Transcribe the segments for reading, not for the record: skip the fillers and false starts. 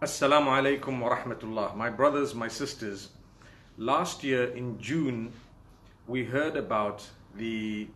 Assalamu alaikum wa rahmatullah. My brothers, my sisters, last year in June, we heard about the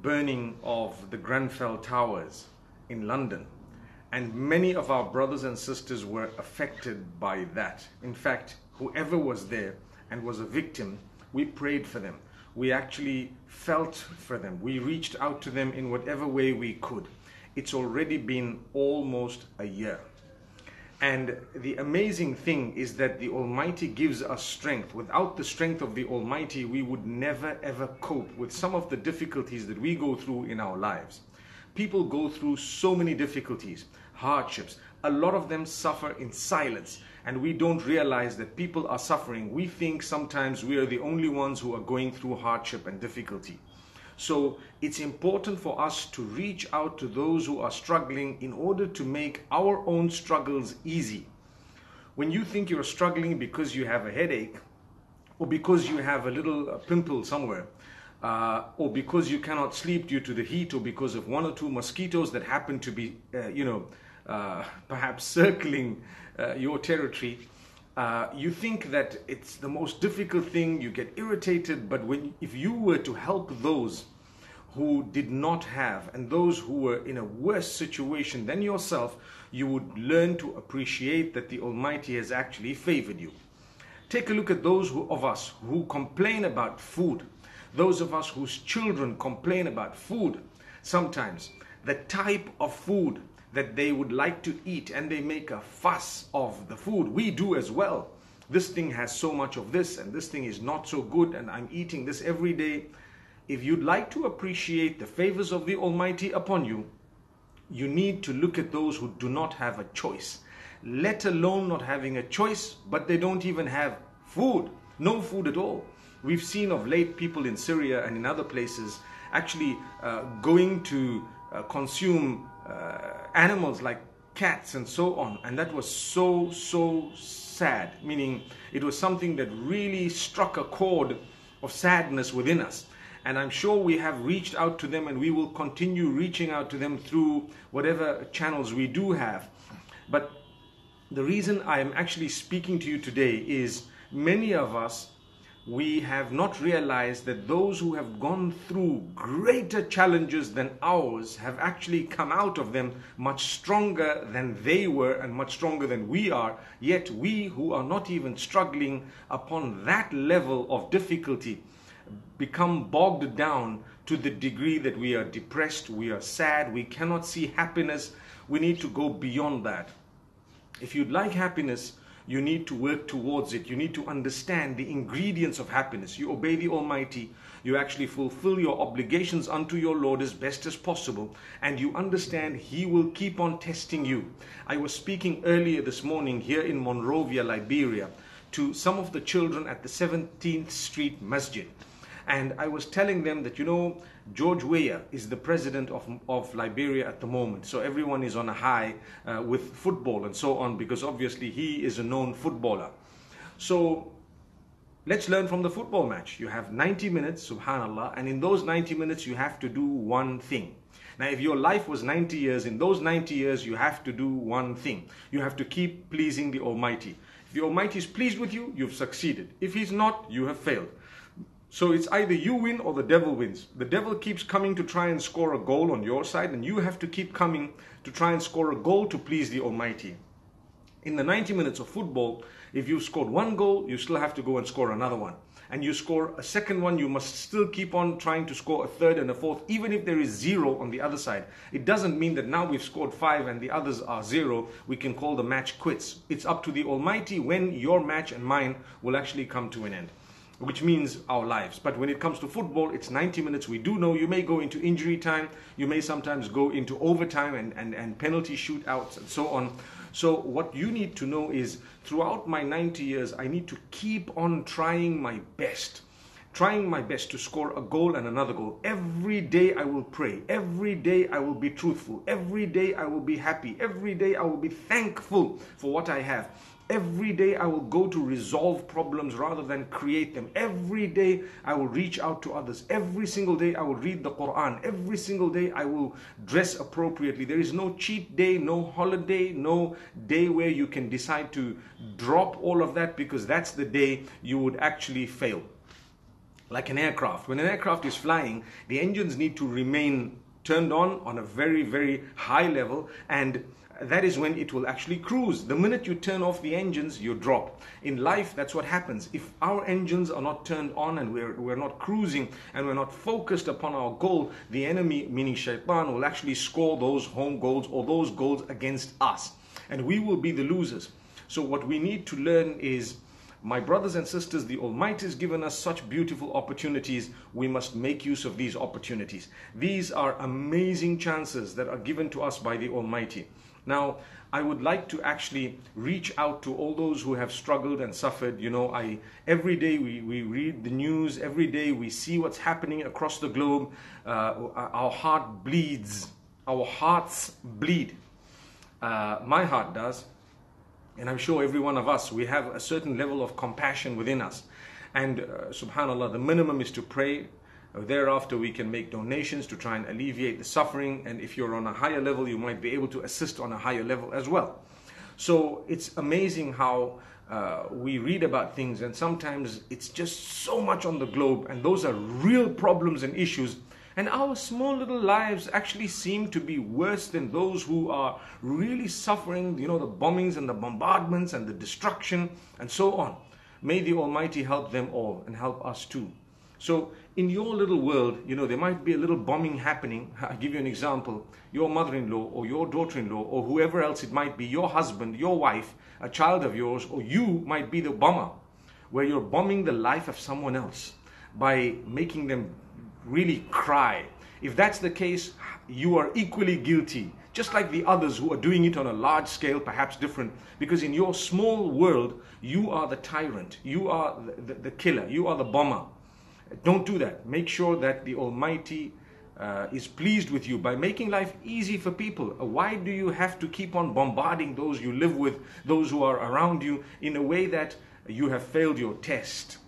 burning of the Grenfell towers in London. And many of our brothers and sisters were affected by that. In fact, whoever was there and was a victim, we prayed for them. We actually felt for them. We reached out to them in whatever way we could. It's already been almost a year. And the amazing thing is that the Almighty gives us strength. Without the strength of the Almighty, we would never ever cope with some of the difficulties that we go through in our lives. People go through so many difficulties, hardships. A lot of them suffer in silence, and we don't realize that people are suffering. We think sometimes we are the only ones who are going through hardship and difficulty. So it's important for us to reach out to those who are struggling in order to make our own struggles easy. When you think you're struggling because you have a headache, or because you have a little pimple somewhere, or because you cannot sleep due to the heat, or because of one or two mosquitoes that happen to be, perhaps circling your territory, you think that it's the most difficult thing, you get irritated. But if you were to help those who did not have, and those who were in a worse situation than yourself, you would learn to appreciate that the Almighty has actually favored you. Take a look at those of us who complain about food, those of us whose children complain about food. Sometimes the type of food that they would like to eat, and they make a fuss of the food. We do as well. This thing has so much of this, and this thing is not so good, and I'm eating this every day. If you'd like to appreciate the favors of the Almighty upon you, you need to look at those who do not have a choice, let alone not having a choice, but they don't even have food, no food at all. We've seen of late people in Syria and in other places actually going to consume animals like cats and so on, and that was so sad, meaning it was something that really struck a chord of sadness within us. And I'm sure we have reached out to them, and we will continue reaching out to them through whatever channels we do have. But the reason I am actually speaking to you today is many of us, we have not realized that those who have gone through greater challenges than ours have actually come out of them much stronger than they were, and much stronger than we are. Yet we who are not even struggling upon that level of difficulty become bogged down to the degree that we are depressed, we are sad, we cannot see happiness. We need to go beyond that. If you'd like happiness, you need to work towards it. You need to understand the ingredients of happiness. You obey the Almighty. You actually fulfill your obligations unto your Lord as best as possible. And you understand He will keep on testing you. I was speaking earlier this morning here in Monrovia, Liberia, to some of the children at the 17th Street Masjid. And I was telling them that, George Weah is the president of Liberia at the moment. So everyone is on a high with football and so on, because obviously he is a known footballer. So let's learn from the football match. You have 90 minutes, subhanallah, and in those 90 minutes you have to do one thing. Now, if your life was 90 years, in those 90 years you have to do one thing. You have to keep pleasing the Almighty. If the Almighty is pleased with you, you've succeeded. If He's not, you have failed. So it's either you win or the devil wins. The devil keeps coming to try and score a goal on your side, and you have to keep coming to try and score a goal to please the Almighty. In the 90 minutes of football, if you've scored one goal, you still have to go and score another one. And you score a second one, you must still keep on trying to score a third and a fourth, even if there is 0 on the other side. It doesn't mean that now we've scored 5 and the others are 0, we can call the match quits. It's up to the Almighty when your match and mine will actually come to an end, which means our lives. But when it comes to football, it's 90 minutes. We do know you may go into injury time, you may sometimes go into overtime and penalty shootouts and so on. So what you need to know is, throughout my 90 years, I need to keep on trying my best, trying my best to score a goal and another goal. Every day I will pray. Every day I will be truthful. Every day I will be happy. Every day I will be thankful for what I have. Every day I will go to resolve problems rather than create them. Every day I will reach out to others. Every single day I will read the Quran. Every single day I will dress appropriately. There is no cheat day, no holiday, no day where you can decide to drop all of that, because that's the day you would actually fail. Like an aircraft. When an aircraft is flying, the engines need to remain turned on a very, very high level, and that is when it will actually cruise. The minute you turn off the engines, you drop. In life, that's what happens. If our engines are not turned on and we're not cruising and we're not focused upon our goal, the enemy, meaning shaitan, will actually score those home goals or those goals against us. And we will be the losers. So what we need to learn is, my brothers and sisters, the Almighty has given us such beautiful opportunities. We must make use of these opportunities. These are amazing chances that are given to us by the Almighty. Now, I would like to actually reach out to all those who have struggled and suffered. You know, every day we read the news, every day we see what's happening across the globe. Our heart bleeds, our hearts bleed. My heart does, and I'm sure every one of us, we have a certain level of compassion within us. And subhanAllah, the minimum is to pray. Thereafter, we can make donations to try and alleviate the suffering. And if you're on a higher level, you might be able to assist on a higher level as well. So it's amazing how we read about things, and sometimes it's just so much on the globe, and those are real problems and issues. And our small little lives actually seem to be worse than those who are really suffering, you know, the bombings and the bombardments and the destruction and so on. May the Almighty help them all and help us too. So in your little world, you know, there might be a little bombing happening. I'll give you an example. Your mother-in-law or your daughter-in-law or whoever else it might be, your husband, your wife, a child of yours, or you might be the bomber, where you're bombing the life of someone else by making them really cry. If that's the case, you are equally guilty, just like the others who are doing it on a large scale, perhaps different, because in your small world, you are the tyrant, you are the killer, you are the bomber. Don't do that. Make sure that the Almighty is pleased with you by making life easy for people. Why do you have to keep on bombarding those you live with, those who are around you, in a way that you have failed your test?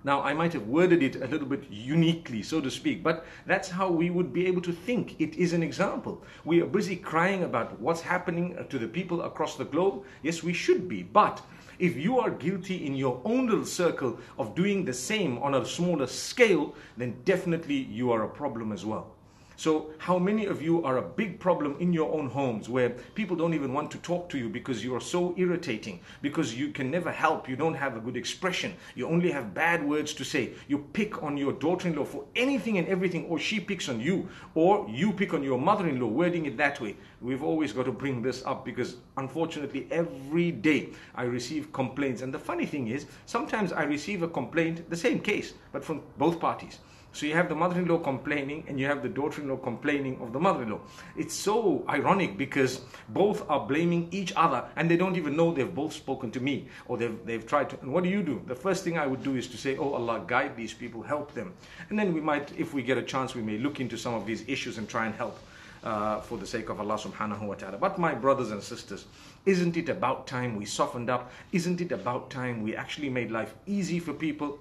Now, I might have worded it a little bit uniquely, so to speak, but that's how we would be able to think. It is an example. We are busy crying about what's happening to the people across the globe. Yes, we should be, but if you are guilty in your own little circle of doing the same on a smaller scale, then definitely you are a problem as well. So how many of you are a big problem in your own homes, where people don't even want to talk to you because you are so irritating, because you can never help, you don't have a good expression, you only have bad words to say, you pick on your daughter-in-law for anything and everything, or she picks on you, or you pick on your mother-in-law, wording it that way. We've always got to bring this up, because unfortunately every day I receive complaints, and the funny thing is, sometimes I receive a complaint, the same case, but from both parties. So you have the mother-in-law complaining and you have the daughter-in-law complaining of the mother-in-law. It's so ironic, because both are blaming each other and they don't even know they've both spoken to me, or they've tried to. And what do? The first thing I would do is to say, oh Allah, guide these people, help them. And then we might, if we get a chance, we may look into some of these issues and try and help for the sake of Allah subhanahu wa ta'ala. But my brothers and sisters, isn't it about time we softened up? Isn't it about time we actually made life easy for people?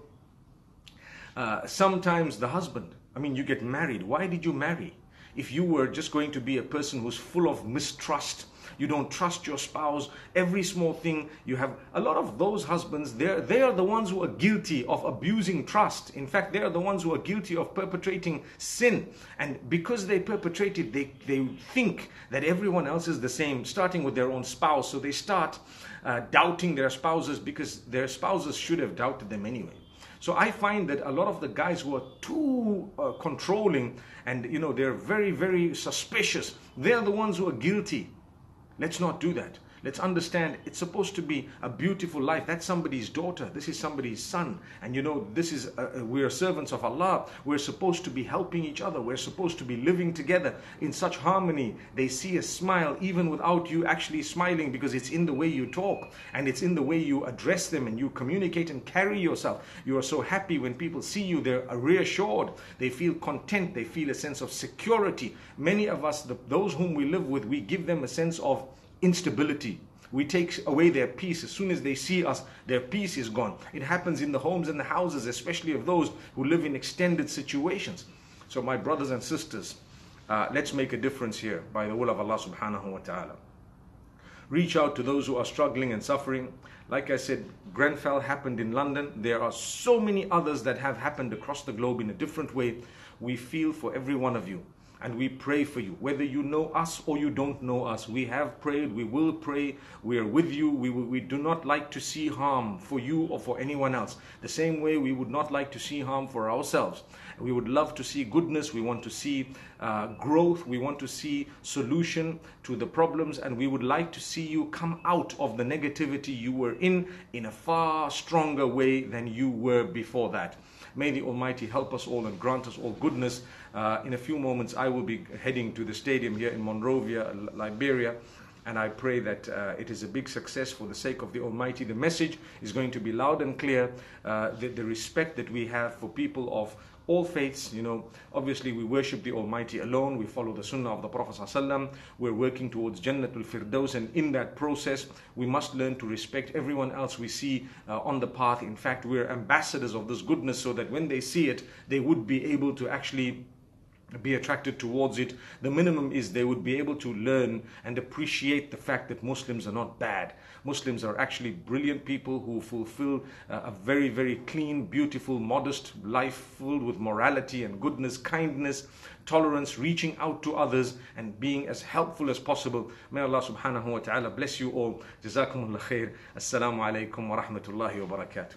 Sometimes the husband, you get married. Why did you marry? If you were just going to be a person who's full of mistrust, you don't trust your spouse, every small thing, you have a lot of those husbands, they are the ones who are guilty of abusing trust. In fact, they are the ones who are guilty of perpetrating sin. And because they perpetrate it, they think that everyone else is the same, starting with their own spouse. So they start doubting their spouses, because their spouses should have doubted them anyway. So I find that a lot of the guys who are too controlling and they're very, very suspicious, they're the ones who are guilty. Let's not do that. Let's understand it's supposed to be a beautiful life. That's somebody's daughter. This is somebody's son. And you know, we're servants of Allah. We're supposed to be helping each other. We're supposed to be living together in such harmony. They see a smile even without you actually smiling, because it's in the way you talk and it's in the way you address them and you communicate and carry yourself. You are so happy when people see you. They're reassured. They feel content. They feel a sense of security. Many of us, those whom we live with, we give them a sense of instability. We take away their peace. As soon as they see us, their peace is gone. It happens in the homes and the houses, especially of those who live in extended situations. So my brothers and sisters, let's make a difference here by the will of Allah subhanahu wa ta'ala. Reach out to those who are struggling and suffering. Like I said, Grenfell happened in London. There are so many others that have happened across the globe in a different way. We feel for every one of you. And we pray for you, whether you know us or you don't know us. We have prayed, we will pray, we are with you. We do not like to see harm for you or for anyone else. The same way we would not like to see harm for ourselves. We would love to see goodness, we want to see growth, we want to see solution to the problems, and we would like to see you come out of the negativity you were in a far stronger way than you were before that. May the Almighty help us all and grant us all goodness. In a few moments I will be heading to the stadium here in Monrovia, Liberia, and I pray that it is a big success for the sake of the Almighty. The message is going to be loud and clear. The respect that we have for people of all faiths, you know, obviously we worship the Almighty alone. We follow the Sunnah of the Prophet ﷺ. We're working towards Jannatul Firdaus, and in that process we must learn to respect everyone else we see on the path. In fact, we're ambassadors of this goodness, so that when they see it, they would be able to actually be attracted towards it. The minimum is they would be able to learn and appreciate the fact that Muslims are not bad. Muslims are actually brilliant people who fulfill a very, very clean, beautiful, modest life filled with morality and goodness, kindness, tolerance, reaching out to others and being as helpful as possible. May Allah subhanahu wa ta'ala bless you all. Jazakumullah khair. Assalamu alaikum wa rahmatullahi wa barakatuh.